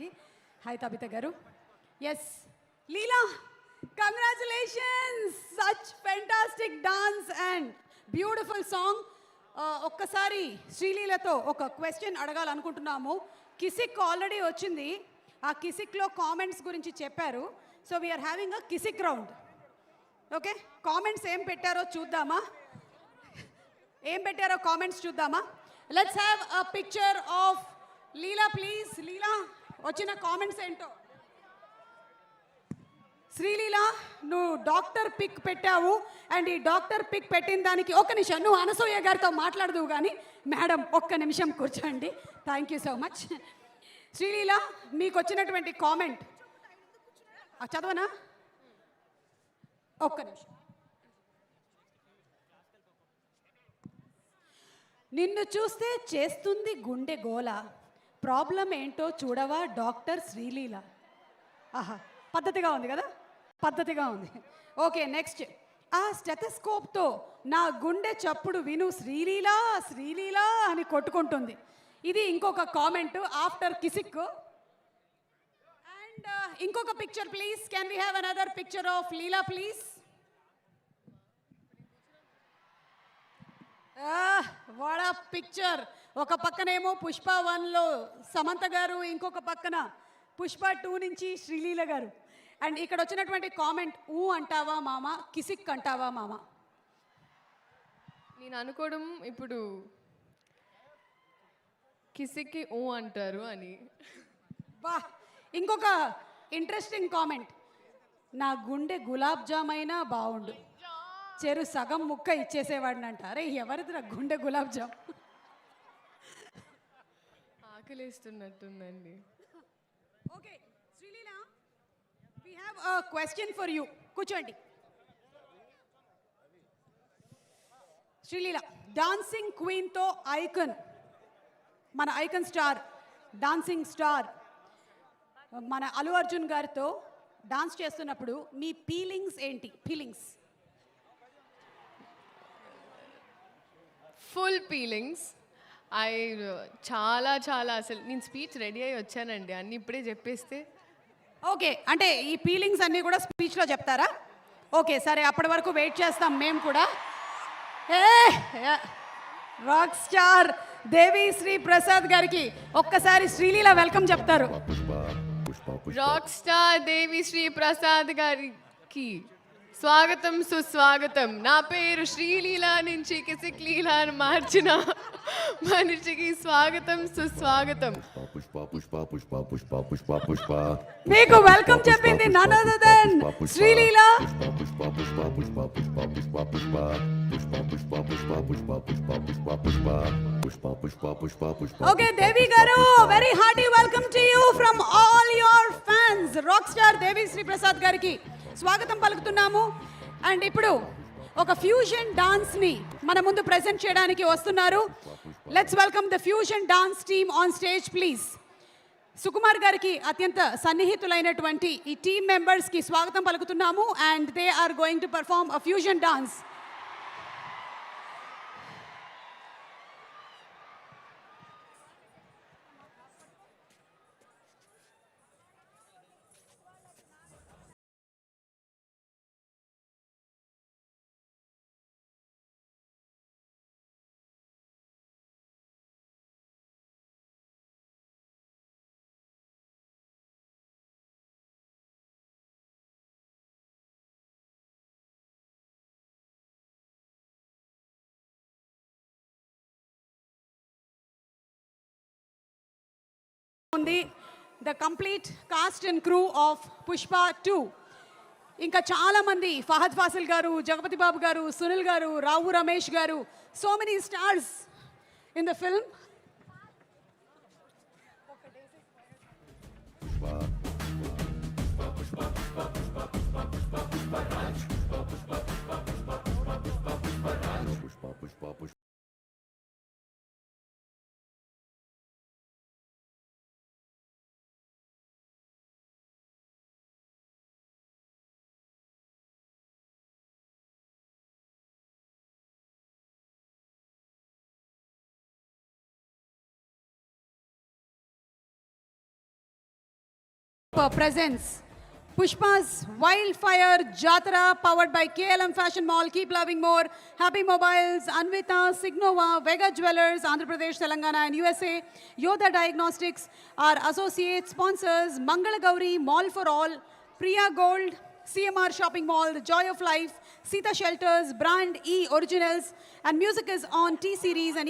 గారికి. Hi Tabitha గారు. Yes Leela, congratulations, such fantastic dance and beautiful song. ఒక్కసారి శ్రీలీలతో ఒక క్వశ్చన్ అడగాలనుకుంటున్నాము. కిసిక్ ఆల్రెడీ వచ్చింది, ఆ కిసిక్లో కామెంట్స్ గురించి చెప్పారు. So we're having a Kissik round. Okay, comments ఏం పెట్టారో చూద్దామా? కామెంట్స్ చూద్దామా? Let's have a picture of Leela please. Leela, వచ్చిన కామెంట్స్ ఏంటో. శ్రీలీల, నువ్వు డాక్టర్ పిక్ పెట్టావు అండ్ ఈ డాక్టర్ పిక్ పెట్టిన దానికి ఒక నిమిషం నువ్వు అనసూయ గారితో మాట్లాడదువు కానీ. మేడం ఒక్క నిమిషం కూర్చోండి. Thank you so much. Sreeleela, మీకు వచ్చినటువంటి కామెంట్ చదవనా? ఒక్క నిమిషం. నిన్ను చూస్తే చేస్తుంది గుండె గోల, ప్రాబ్లం ఏంటో చూడవా డాక్టర్ శ్రీలీల. ఆహా, పద్ధతిగా ఉంది కదా, పద్ధతిగా ఉంది. Okay, next. ఆ స్టెథోస్కోప్తో నా గుండె చప్పుడు విను శ్రీలీలా శ్రీలీలా అని కొట్టుకుంటుంది. ఇది ఇంకొక కామెంట్ ఆఫ్టర్ కిసిక్. అండ్ ఇంకొక picture please. Can we have another picture of Leela please? What ఆ పిక్చర్. ఒక పక్కనేమో పుష్ప 1లో సమంత గారు, ఇంకొక పక్కన పుష్ప 2 నుంచి శ్రీలీల గారు. అండ్ ఇక్కడ వచ్చినటువంటి కామెంట్, ఊ అంటావా మామ, కిసిక్ అంటావా మామ? నేను అనుకోవడం ఇప్పుడు కిసిక్కి ఊ అంటారు అని. బా, ఇంకొక ఇంట్రెస్టింగ్ కామెంట్, నా గుండె గులాబ్ జామ్ అయినా బాగుండు, చెరు సగం ముక్క ఇచ్చేసేవాడిని అంట. అరే ఎవరిదిరా గుండె గులాబ్ జామ్? ఆకలిస్తున్నట్టుందండి. Okay Sreeleela, we have a question for you. కూర్చోండి. శ్రీలీల, డాన్సింగ్ క్వీన్తో ఐకన్, మన ఐకన్ స్టార్, డాన్సింగ్ స్టార్ మన అల్లు అర్జున్ గారితో డాన్స్ చేస్తున్నప్పుడు మీ ఫీలింగ్స్ ఏంటి? ఫీలింగ్స్? Full feelings. చాలా చాలా అసలు నేను స్పీచ్ రెడీ అయ్యి వచ్చానండి, అన్నీ ఇప్పుడే చెప్పేస్తే. ఓకే, అంటే ఈ ఫీలింగ్స్ అన్నీ కూడా స్పీచ్లో చెప్తారా? ఓకే సరే, అప్పటి వరకు వెయిట్ చేస్తాం మేము కూడా. రాక్ స్టార్ దేవి శ్రీ ప్రసాద్ గారికి ఒక్కసారి శ్రీలీల వెల్కమ్ చెప్తారు. రాక్ స్టార్ దేవి శ్రీ ప్రసాద్ గారికి స్వాగతం సుస్వాగతం. నా పేరు శ్రీలీల నుంచి కిసిక్ లీలా అని మార్చిన మనిషికి స్వాగతం సుస్వాగతం. మీకు వెల్కమ్ చెప్పింది none other than Sreeleela. Okay Devi garu, very hearty welcome to you from all your fans. Rock star Devi Sri Prasad గారికి స్వాగతం పలుకుతున్నాము. అండ్ ఇప్పుడు ఒక ఫ్యూజన్ డాన్స్ని మన ముందు ప్రెజెంట్ చేయడానికి వస్తున్నారు. Let's welcome the fusion dance team on stage please. Sukumar గారికి అత్యంత సన్నిహితులైనటువంటి ఈ టీమ్ మెంబర్స్కి స్వాగతం పలుకుతున్నాము. And they are going to perform a fusion dance. The complete cast and crew of Pushpa 2. ఇంకా చాలా మంది, ఫహద్ ఫాసిల్ గారు, జగపతి బాబు గారు, సునీల్ గారు, రావు రమేష్ గారు, so many stars in the film. presents Pushpa's Wildfire Jatra powered by KLM Fashion Mall. Keep loving more. Happy Mobiles, Anvita, Signova, Vega Jewelers, Andhra Pradesh, Telangana and USA. Yoda Diagnostics, our associate sponsors, Mangala Gauri, Mall for All, Priya Gold, CMR Shopping Mall, The Joy of Life, Sita Shelters, Brand E Originals, and music is on T-Series and